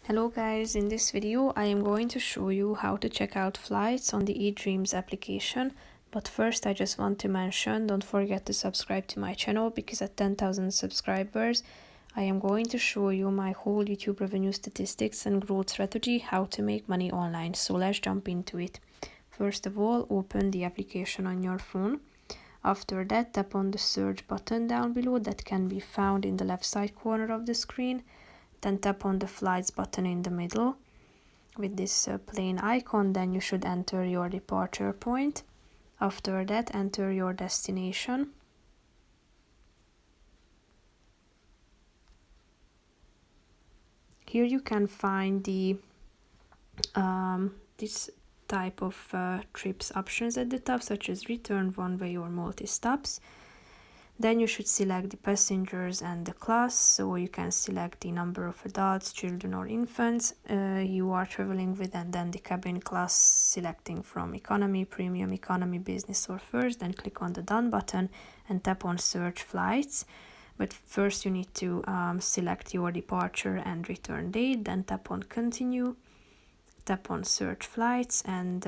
Hello guys, in this video I am going to show you how to check out flights on the eDreams application. But first I just want to mention, don't forget to subscribe to my channel because at 10,000 subscribers I am going to show you my whole YouTube revenue statistics and growth strategy, how to make money online. So let's jump into it. First of all, open the application on your phone. After that, tap on the search button down below that can be found in the left side corner of the screen. Then tap on the flights button in the middle with this plain icon. Then you should enter your departure point. After that, enter your destination. Here you can find the this type of trips options at the top, such as return, one-way or multi-stops. Then you should select the passengers and the class, so you can select the number of adults, children or infants you are traveling with, and then the cabin class, selecting from economy, premium, economy, business or first. Then click on the done button and tap on search flights. But first you need to select your departure and return date, then tap on continue, tap on search flights, and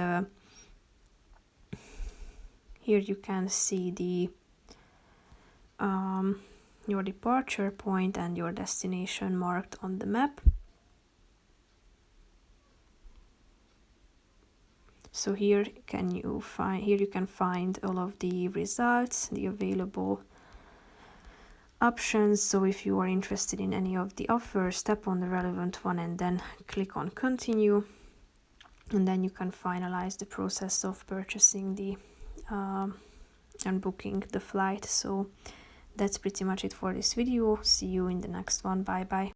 here you can see the your departure point and your destination marked on the map. So here you can find all of the results, the available options. So if you are interested in any of the offers, tap on the relevant one and then click on continue, and then you can finalize the process of purchasing the and booking the flight. So that's pretty much it for this video. See you in the next one. Bye bye.